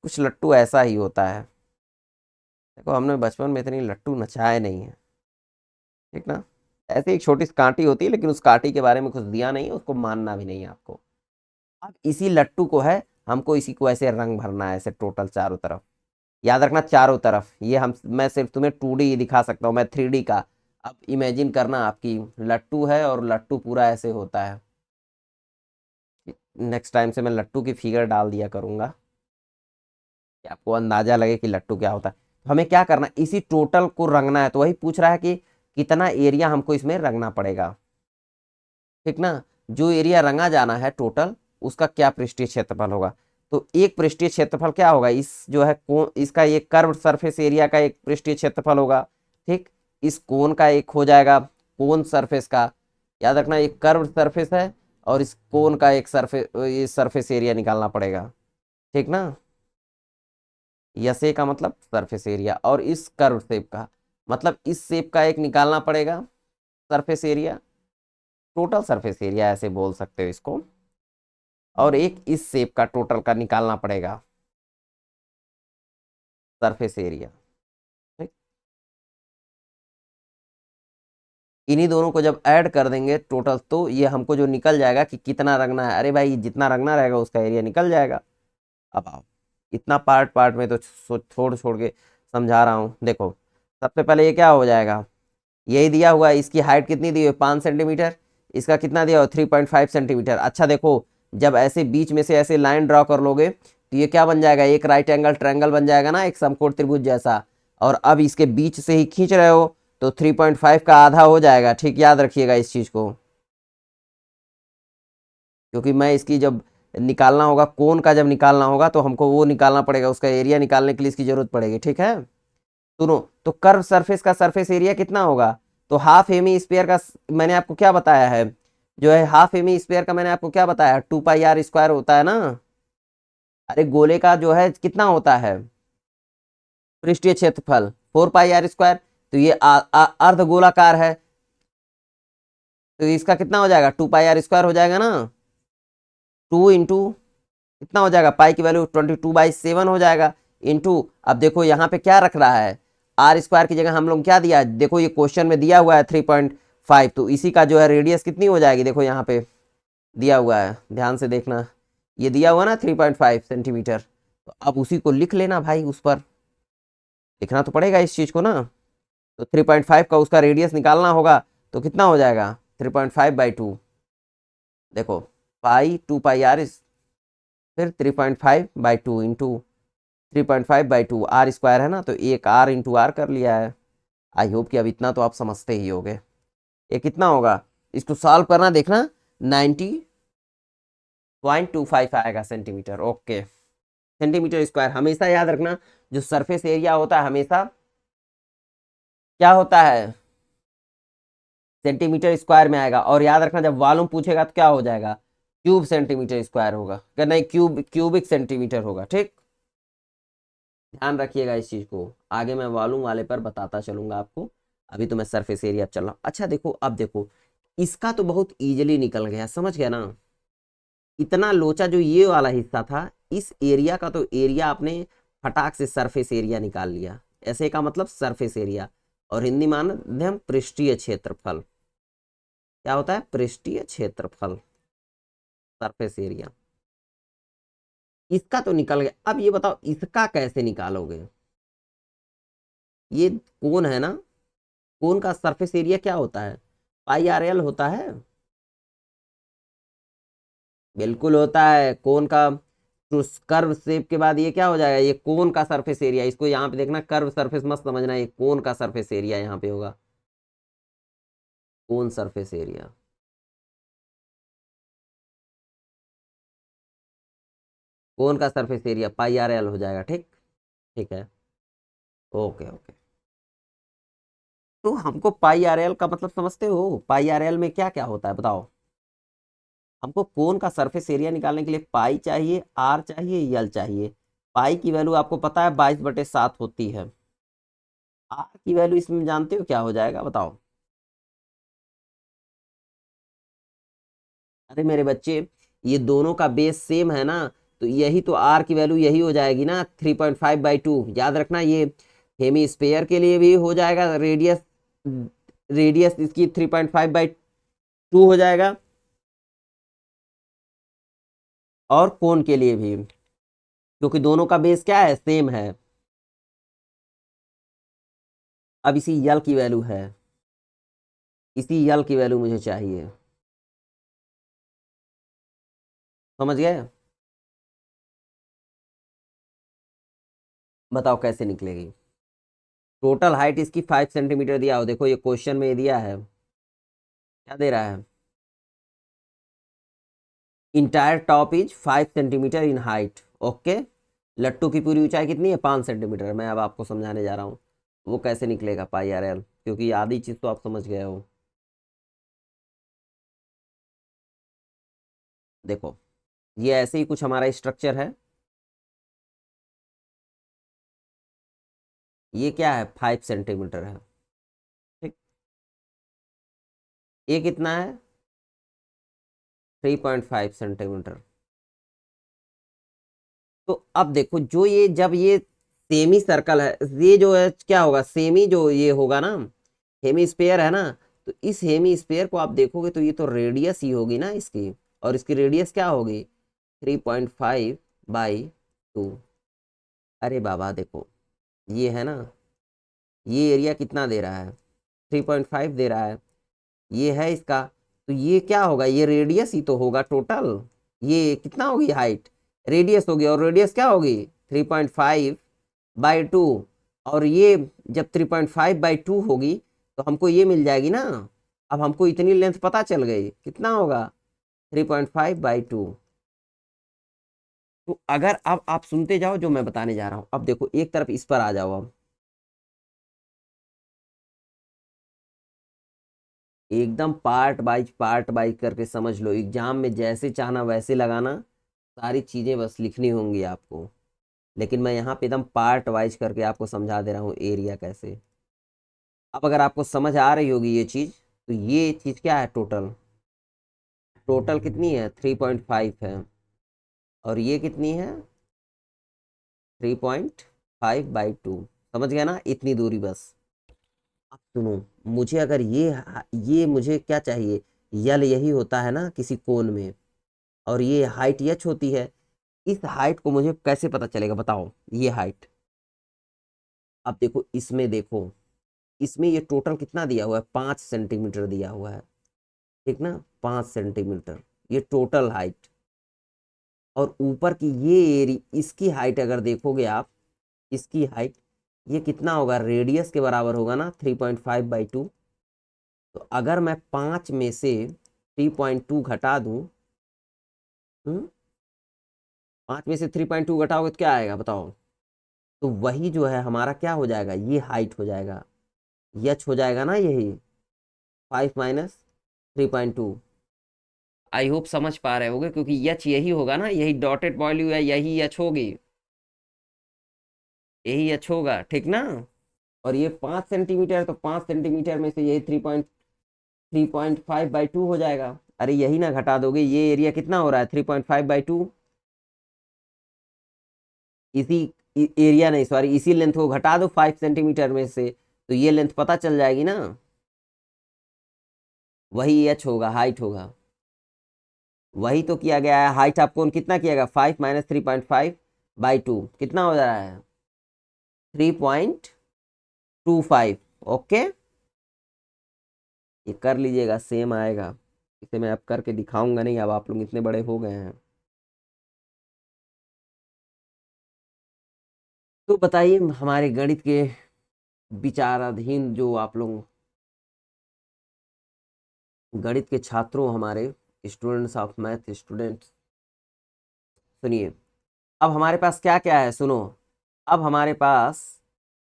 कुछ लट्टू ऐसा ही होता है। देखो हमने बचपन में इतनी लट्टू नचाए नहीं है, ठीक ना। ऐसे एक छोटी सी कांटी होती है, लेकिन उस कांटी के बारे में कुछ दिया नहीं है, उसको मानना भी नहीं है आपको। अब इसी लट्टू को है, हमको इसी को ऐसे रंग भरना है, ऐसे टोटल चारों तरफ। याद रखना चारों तरफ, ये हम मैं सिर्फ तुम्हें 2D दिखा सकता हूँ, मैं 3D का। अब इमेजिन करना, आपकी लट्टू है और लट्टू पूरा ऐसे होता है। नेक्स्ट टाइम से मैं लट्टू की फिगर डाल दिया करूंगा, कि आपको अंदाजा लगे कि लट्टू क्या होता है। तो हमें क्या करना, इसी टोटल को रंगना है, तो वही पूछ रहा है कि कितना एरिया हमको इसमें रंगना पड़ेगा, ठीक ना। जो एरिया रंगा जाना है टोटल, उसका क्या पृष्ठीय क्षेत्रफल होगा। तो एक पृष्ठीय क्षेत्रफल क्या होगा, इस जो है कोन, इसका एक कर्व सरफेस एरिया का एक पृष्ठीय क्षेत्रफल होगा, ठीक। इस कोन का एक हो जाएगा, कोन सरफेस का, याद रखना एक कर्व सरफेस है, और इस कोन का एक सरफेस, ये सरफेस एरिया निकालना पड़ेगा, ठीक ना। यसे का मतलब सरफेस एरिया, और इस कर्व शेप का मतलब इस शेप का एक निकालना पड़ेगा surface area, total surface area ऐसे बोल सकते हो इसको। और एक इस शेप का टोटल का निकालना पड़ेगा सरफेस एरिया, ठीक। इन्हीं दोनों को जब ऐड कर देंगे टोटल, तो ये हमको जो निकल जाएगा कि कितना रंगना है। अरे भाई जितना रंगना रहेगा उसका एरिया निकल जाएगा। अब आओ, इतना पार्ट पार्ट में तो छोड़ छोड़ के समझा रहा हूँ। देखो सबसे पहले ये क्या हो जाएगा, यही दिया हुआ है, इसकी हाइट कितनी दी हुई है, 5 सेंटीमीटर, इसका कितना दिया हुआ, 3.5 सेंटीमीटर। अच्छा देखो, जब ऐसे बीच में से ऐसे लाइन ड्रॉ कर लोगे, तो ये क्या बन जाएगा, एक राइट एंगल ट्रायंगल बन जाएगा ना, एक समकोण त्रिभुज जैसा। और अब इसके बीच से ही खींच रहे हो, तो 3.5 का आधा हो जाएगा, ठीक, याद रखिएगा इस चीज को। क्योंकि मैं इसकी जब निकालना होगा, कोन का जब निकालना होगा, तो हमको वो निकालना पड़ेगा, उसका एरिया निकालने के लिए इसकी जरूरत पड़ेगी, ठीक है। सुनो, तो कर्व सरफेस का सरफेस एरिया कितना होगा, तो हाफ हेमी स्पेयर का मैंने आपको क्या बताया है, जो है हाफ हेमी स्पेयर का मैंने आपको क्या बताया, 2πr² होता है ना। अरे गोले का जो है कितना होता है पृष्ठीय क्षेत्रफल 4 पाई r स्क्वायर। तो ये अर्ध गोलाकार है, तो इसका कितना हो जाएगा 2 पाई r स्क्वायर हो जाएगा ना। 2 इंटू कितना हो जाएगा, पाई की वैल्यू 22/7 हो जाएगा। इंटू अब देखो यहाँ पे क्या रख रहा है, r² की जगह हम लोग क्या दिया है, देखो ये क्वेश्चन में दिया हुआ है 3.5, तो इसी का जो है रेडियस कितनी हो जाएगी, देखो यहाँ पे दिया हुआ है, ध्यान से देखना, ये दिया हुआ ना 3.5 सेंटीमीटर। तो अब उसी को लिख लेना भाई, उस पर लिखना तो पड़ेगा इस चीज को ना। तो 3.5 का उसका रेडियस निकालना होगा, तो कितना हो जाएगा 3.5/2, देखो पाई 2 पाई r, फिर 3.5/2 इंटू 3.5/2 r² है ना, तो एक r इंटू आर कर लिया है। आई होप कि अब इतना तो आप समझते ही होगे। ये कितना होगा, इसको सॉल्व करना, देखना 90.25 आएगा सेंटीमीटर। Okay, centimetre square. हमेशा याद रखना जो सरफेस एरिया होता है हमेशा क्या होता है, सेंटीमीटर स्क्वायर में आएगा। और याद रखना जब वॉल्यूम पूछेगा तो क्या हो जाएगा, क्यूब सेंटीमीटर स्क्वायर होगा, क्या नहीं, क्यूबिक सेंटीमीटर होगा। ठीक, ध्यान रखिएगा इस चीज को, आगे मैं वॉल्यूम वाले पर बताता चलूंगा आपको। अभी तो मैं सरफेस एरिया चल रहा हूँ। अच्छा देखो, अब देखो इसका तो बहुत इजीली निकल गया, समझ गया ना। इतना लोचा जो ये वाला हिस्सा था, इस एरिया का तो एरिया आपने फटाक से सरफेस एरिया निकाल लिया। ऐसे का मतलब सरफेस एरिया, और हिंदी माध्यम पृष्ठीय क्षेत्रफल। क्या होता है, पृष्ठीय क्षेत्रफल, सरफेस एरिया। इसका तो निकल गया। अब ये बताओ इसका कैसे निकालोगे। ये कोन है ना, कोन का सरफेस एरिया क्या होता है, πr/l होता है। बिल्कुल होता है, कोन का कर्व शेप के बाद ये क्या हो जाएगा, ये कोन का सरफेस एरिया। इसको यहाँ पे देखना, कर्व सरफेस मत समझना, ये कोन का सरफेस एरिया यहाँ पे होगा, कोन सरफेस एरिया। कोन का सरफेस एरिया πr/l हो जाएगा। ठीक, ठीक है, ओके ओके। तो हमको πr/l का मतलब समझते हो, πr/l में क्या क्या होता है बताओ। हमको कोन का सरफेस एरिया निकालने के लिए पाई चाहिए, आर चाहिए, यल चाहिए। पाई की वैल्यू आपको पता है 22/7 होती है। आर की वैल्यू इसमें जानते हो क्या हो जाएगा बताओ। अरे मेरे बच्चे, ये दोनों का बेस सेम है ना, तो यही तो आर की वैल्यू यही हो जाएगी ना 3.5/2। याद रखना ये हेमी स्पेयर के लिए भी हो जाएगा, रेडियस रेडियस इसकी 3.5/2 हो जाएगा, और कोन के लिए भी, क्योंकि दोनों का बेस क्या है, सेम है। अब इसी यल की वैल्यू है, इसी यल की वैल्यू मुझे चाहिए, समझ गए। बताओ कैसे निकलेगी। टोटल हाइट इसकी 5 सेंटीमीटर दिया हो, देखो ये क्वेश्चन में दिया है, क्या दे रहा है, entire top is 5 centimetre in height. Okay, लट्टू की पूरी ऊंचाई कितनी है, 5 सेंटीमीटर। मैं अब आपको समझाने जा रहा हूँ वो कैसे निकलेगा πr/l, क्योंकि आधी चीज तो आप समझ गए हो। देखो ये ऐसे ही कुछ हमारा स्ट्रक्चर है, ये क्या है 5 सेंटीमीटर है। ठीक, ये कितना है 3.5 सेंटीमीटर। तो अब देखो जो ये, जब ये सेमी सर्कल है, ये जो है क्या होगा, सेमी जो ये होगा ना, हेमी स्पेयर है ना, तो इस हेमी स्पेयर को आप देखोगे तो ये तो रेडियस ही होगी ना इसकी, और इसकी रेडियस क्या होगी 3.5/2। अरे बाबा देखो, ये है ना, ये एरिया कितना दे रहा है 3.5 दे रहा है, ये है इसका, तो ये क्या होगा, ये रेडियस ही तो होगा टोटल। ये कितना होगी हाइट, रेडियस होगी, और रेडियस क्या होगी 3.5/2। और ये जब 3.5/2 होगी तो हमको ये मिल जाएगी ना। अब हमको इतनी लेंथ पता चल गई, कितना होगा 3.5/2। तो अगर अब आप सुनते जाओ जो मैं बताने जा रहा हूं, अब देखो एक तरफ इस पर आ जाओ, अब एकदम पार्ट बाई पार्ट करके समझ लो, एग्जाम में जैसे चाहना वैसे लगाना, सारी चीज़ें बस लिखनी होंगी आपको, लेकिन मैं यहाँ पे एकदम पार्ट वाइज करके आपको समझा दे रहा हूँ एरिया कैसे। अब अगर आपको समझ आ रही होगी ये चीज़, तो ये चीज़ क्या है, टोटल टोटल कितनी है 3.5 है, और ये कितनी है 3.5/2। समझ गया ना, इतनी दूरी बस। अब सुनो, मुझे अगर ये मुझे क्या चाहिए, यल यही होता है ना किसी कोण में, और ये हाइट एच होती है। इस हाइट को मुझे कैसे पता चलेगा बताओ, ये हाइट। अब देखो इसमें, देखो इसमें ये टोटल कितना दिया हुआ है, 5 सेंटीमीटर दिया हुआ है, ठीक ना, 5 सेंटीमीटर ये टोटल हाइट। और ऊपर की ये इसकी हाइट अगर देखोगे आप, इसकी हाइट ये कितना होगा, रेडियस के बराबर होगा ना 3.5/2। तो अगर मैं 5 में से 3.2 घटा दूं, 5 में से 3.2 घटाओगे तो क्या आएगा बताओ। तो वही जो है हमारा क्या हो जाएगा, ये हाइट हो जाएगा, यच हो जाएगा ना, यही 5 माइनस 3.2। आई होप समझ पा रहे होगे, क्योंकि यच यही होगा ना, यही डॉटेड वैल्यू है, यही यच होगी, यही यच होगा, ठीक ना। और ये 5 सेंटीमीटर, तो 5 सेंटीमीटर में से यही 3.5/2 हो जाएगा। अरे यही ना घटा दोगे, ये एरिया कितना हो रहा है 3.5/2। इसी एरिया नहीं, सॉरी, इसी लेंथ को घटा दो 5 सेंटीमीटर में से, तो ये लेंथ पता चल जाएगी ना, वही एच होगा, हाइट होगा। वही तो किया गया है, हाइट आपको कितना किया गया, 5 माइनस 3.5/2 कितना हो रहा है 3.25। ओके, ये कर लीजिएगा, सेम आएगा। इसे मैं अब करके दिखाऊंगा नहीं, अब आप लोग इतने बड़े हो गए हैं। तो बताइए हमारे गणित के विचाराधीन जो आप लोग गणित के छात्रों, हमारे स्टूडेंट्स ऑफ मैथ स्टूडेंट्स, सुनिए अब हमारे पास क्या क्या है, सुनो। अब हमारे पास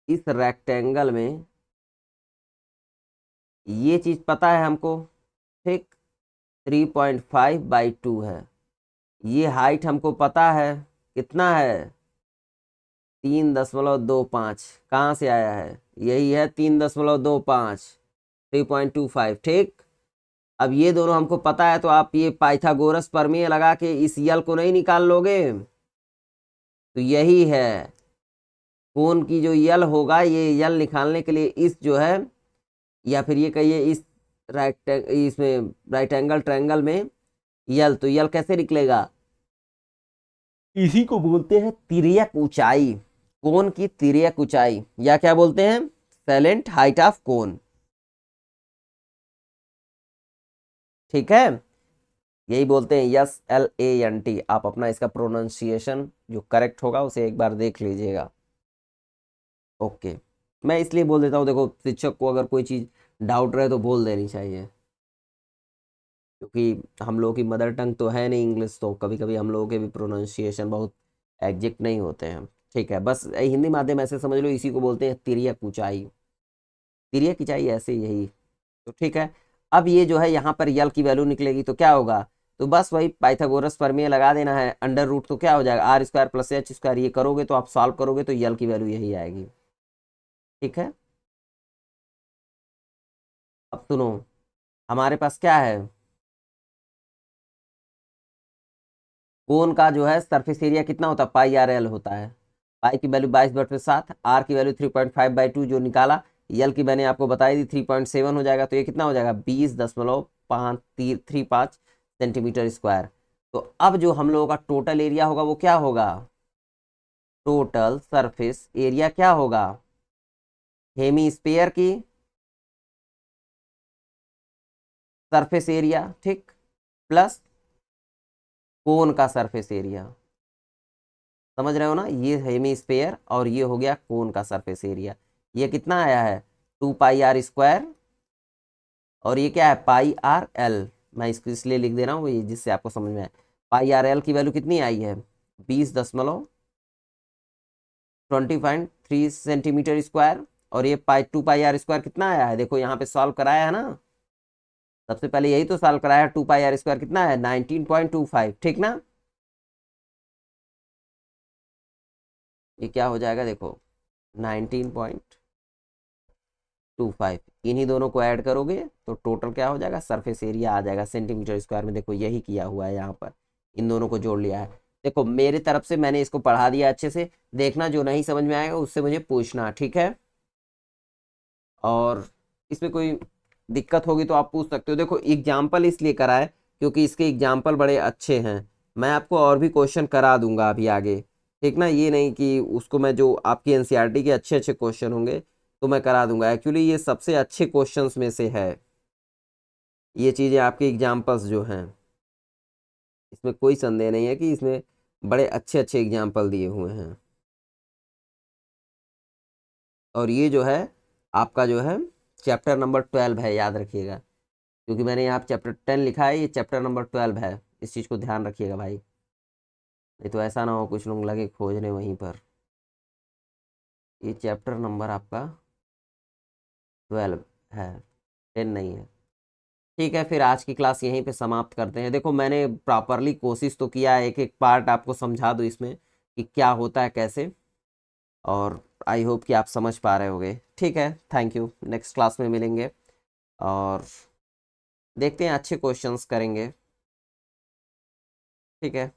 इस रेक्टेंगल में ये चीज पता है हमको, ठीक, 3.5/2 है। ये हाइट हमको पता है कितना है, 3.25। कहाँ से आया है, यही है 3.25, 3.25, ठीक। अब ये दोनों हमको पता है, तो आप ये पाइथागोरस प्रमेय लगा के इस यल को नहीं निकाल लोगे। तो यही है कोण की जो यल होगा, ये यल निकालने के लिए इस जो है, या फिर ये कहिए इस इसमें राइट एंगल ट्रायंगल में यल, तो यल कैसे निकलेगा, इसी को बोलते हैं तिर्यक ऊंचाई, कोण की तिर्यक ऊंचाई, या क्या बोलते हैं, सैलेंट हाइट ऑफ कोण, ठीक है। यही बोलते हैं SLANT। आप अपना इसका प्रोनाउंसिएशन जो करेक्ट होगा उसे एक बार देख लीजिएगा। ओके, मैं इसलिए बोल देता हूँ, देखो शिक्षक को अगर कोई चीज़ डाउट रहे तो बोल देनी चाहिए, क्योंकि हम लोगों की मदर टंग तो है नहीं इंग्लिश, तो कभी कभी हम लोगों के भी प्रोनाउंसिएशन बहुत एग्जैक्ट नहीं होते हैं, ठीक है। बस हिंदी माध्यम ऐसे समझ लो, इसी को बोलते हैं तिर्यक ऊंचाई, तिर्यक ऊंचाई ऐसे यही, तो ठीक है। अब ये जो है यहाँ पर यल की वैल्यू निकलेगी तो क्या होगा, तो बस वही पाइथागोरस प्रमेय लगा देना है, अंडर रूट तो क्या हो जाएगा R² + H², ये करोगे तो आप सॉल्व करोगे तो यल की वैल्यू यही आएगी, ठीक है। अब सुनो, हमारे पास क्या है, कोन का जो है सरफेस एरिया कितना होता है, πRL होता है। पाई की वैल्यू 22/7, आर की वैल्यू 3.5/2 जो निकाला, यल की मैंने आपको बताई दी 3.7 हो जाएगा, तो ये कितना हो जाएगा 20.535 सेंटीमीटर स्क्वायर। तो अब जो हम लोगों का टोटल एरिया होगा वो क्या होगा, टोटल सरफेस एरिया क्या होगा, हेमी स्फीयर की सरफेस एरिया, ठीक, प्लस कोन का सरफेस एरिया। समझ रहे हो ना, ये हेमी स्फीयर और ये हो गया कोन का सरफेस एरिया। ये कितना आया है 2πr², और ये क्या है πRL। मैं इसको इसलिए लिख दे रहा हूँ ये जिससे आपको समझ में आए। πRL की वैल्यू कितनी आई है 20.25 सेंटीमीटर स्क्वायर, और ये 2πr² कितना आया है, देखो यहाँ पे सॉल्व कराया है ना, सबसे पहले यही तो सॉल्व कराया है। 2πr² कितना है 19.25, ठीक ना। ये क्या हो जाएगा देखो 19.25, इन्हीं दोनों को ऐड करोगे तो टोटल क्या हो जाएगा, सरफेस एरिया आ जाएगा सेंटीमीटर स्क्वायर में। देखो यही किया हुआ है यहाँ पर, इन दोनों को जोड़ लिया है। देखो मेरे तरफ से मैंने इसको पढ़ा दिया अच्छे से, देखना जो नहीं समझ में आएगा उससे मुझे पूछना, ठीक है। और इसमें कोई दिक्कत होगी तो आप पूछ सकते हो। देखो एग्जाम्पल इसलिए करा है क्योंकि इसके एग्जाम्पल बड़े अच्छे हैं। मैं आपको और भी क्वेश्चन करा दूंगा अभी आगे, ठीक ना। ये नहीं कि उसको मैं, जो आपकी एनसीईआरटी के अच्छे अच्छे क्वेश्चन होंगे तो मैं करा दूंगा। एक्चुअली ये सबसे अच्छे क्वेश्चंस में से है, ये चीज़ें आपके एग्जाम्पल्स जो हैं, इसमें कोई संदेह नहीं है कि इसमें बड़े अच्छे अच्छे एग्जाम्पल दिए हुए हैं। और ये जो है आपका जो है चैप्टर नंबर 12 है, याद रखिएगा, क्योंकि मैंने यहाँ चैप्टर 10 लिखा है, ये चैप्टर नंबर 12 है। इस चीज़ को ध्यान रखिएगा भाई, नहीं तो ऐसा ना हो कुछ लोग लगे खोजने वहीं पर। ये चैप्टर नंबर आपका 12 है, 10 नहीं है। ठीक है, फिर आज की क्लास यहीं पे समाप्त करते हैं। देखो मैंने प्रॉपरली कोशिश तो किया है, एक एक पार्ट आपको समझा दूँ इसमें कि क्या होता है कैसे, और आई होप कि आप समझ पा रहे होगे। ठीक है, थैंक यू, नेक्स्ट क्लास में मिलेंगे और देखते हैं, अच्छे क्वेश्चंस करेंगे। ठीक है।